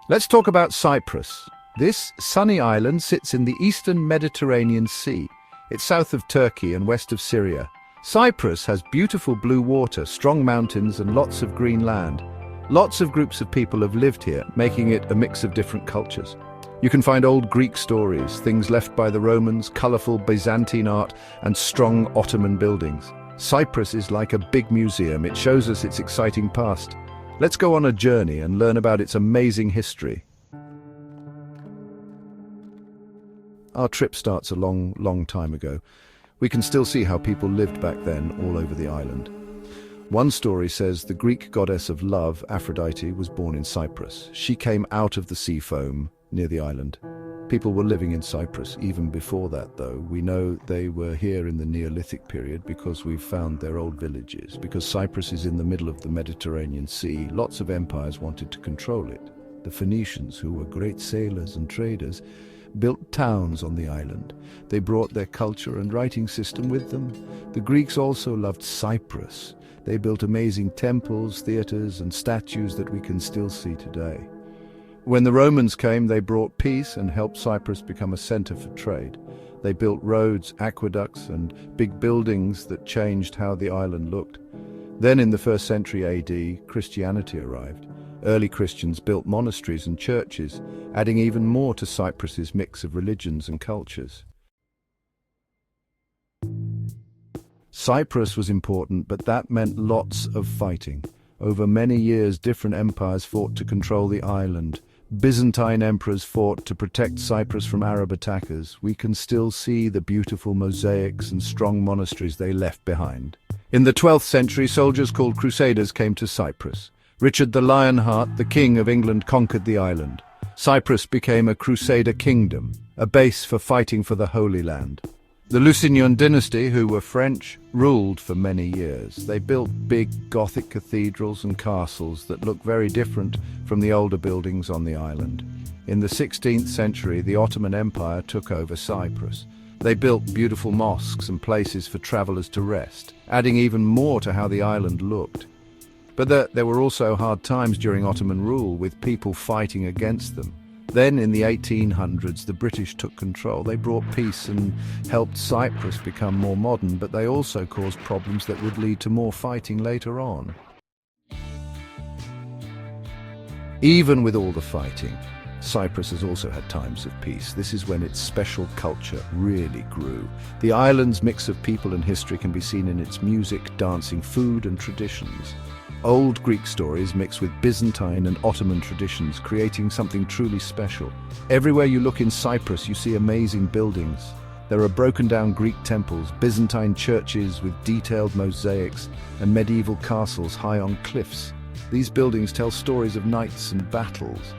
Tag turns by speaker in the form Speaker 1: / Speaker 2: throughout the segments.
Speaker 1: Let's talk about Cyprus. This sunny island sits in the eastern Mediterranean Sea. It's south of Turkey and west of Syria. Cyprus has beautiful blue water, strong mountains, and lots of green land. Lots of groups of people have lived here, making it a mix of different cultures. You can find old Greek stories, things left by the Romans, colorful Byzantine art, and strong Ottoman buildings. Cyprus is like a big museum. It shows us its exciting past. Let's go on a journey and learn about its amazing history. Our trip starts a long time ago. We can still see how people lived back then all over the island. One story says the Greek goddess of love, Aphrodite, was born in Cyprus. She came out of the sea foam near the island. People were living in Cyprus even before that, though. We know they were here in the Neolithic period because we've found their old villages. Because Cyprus is in the middle of the Mediterranean Sea, lots of empires wanted to control it. The Phoenicians, who were great sailors and traders, built towns on the island. They brought their culture and writing system with them. The Greeks also loved Cyprus. They built amazing temples, theaters, and statues that we can still see today. When the Romans came, they brought peace and helped Cyprus become a center for trade. They built roads, aqueducts, and big buildings that changed how the island looked. Then in the 1st century AD, Christianity arrived. Early Christians built monasteries and churches, adding even more to Cyprus's mix of religions and cultures. Cyprus was important, but that meant lots of fighting. Over many years, different empires fought to control the island. Byzantine emperors fought to protect Cyprus from Arab attackers. We can still see the beautiful mosaics and strong monasteries they left behind. In the 12th century, soldiers called Crusaders came to Cyprus. Richard the Lionheart, the King of England, conquered the island. Cyprus became a Crusader kingdom, a base for fighting for the Holy Land. The Lusignan dynasty, who were French, ruled for many years. They built big Gothic cathedrals and castles that look very different from the older buildings on the island. In the 16th century, the Ottoman Empire took over Cyprus. They built beautiful mosques and places for travelers to rest, adding even more to how the island looked. But there were also hard times during Ottoman rule, with people fighting against them. Then in the 1800s, the British took control. They brought peace and helped Cyprus become more modern, but they also caused problems that would lead to more fighting later on. Even with all the fighting, Cyprus has also had times of peace. This is when its special culture really grew. The island's mix of people and history can be seen in its music, dancing, food, and traditions. Old Greek stories mix with Byzantine and Ottoman traditions, creating something truly special. Everywhere you look in Cyprus, you see amazing buildings. There are broken-down Greek temples, Byzantine churches with detailed mosaics, and medieval castles high on cliffs. These buildings tell stories of knights and battles.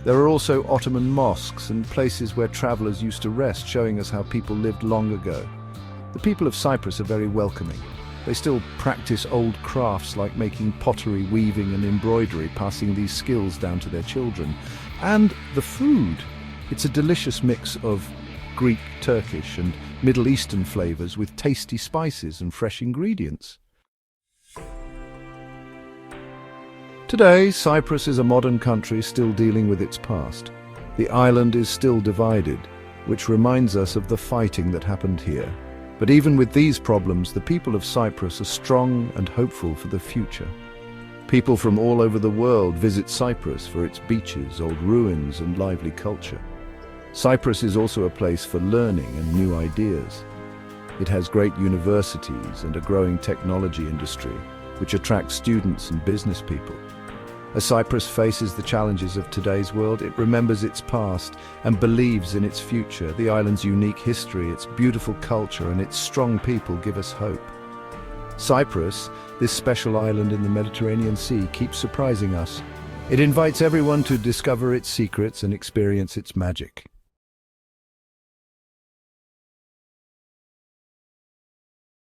Speaker 1: There are also Ottoman mosques and places where travelers used to rest, showing us how people lived long ago. The people of Cyprus are very welcoming. They still practice old crafts like making pottery, weaving, and embroidery, passing these skills down to their children. And the food. It's a delicious mix of Greek, Turkish, and Middle Eastern flavors with tasty spices and fresh ingredients. Today, Cyprus is a modern country still dealing with its past. The island is still divided, which reminds us of the fighting that happened here. But even with these problems, the people of Cyprus are strong and hopeful for the future. People from all over the world visit Cyprus for its beaches, old ruins, and lively culture. Cyprus is also a place for learning and new ideas. It has great universities and a growing technology industry, which attracts students and business people. As Cyprus faces the challenges of today's world, it remembers its past and believes in its future. The island's unique history, its beautiful culture, and its strong people give us hope. Cyprus, this special island in the Mediterranean Sea, keeps surprising us. It invites everyone to discover its secrets and experience its magic.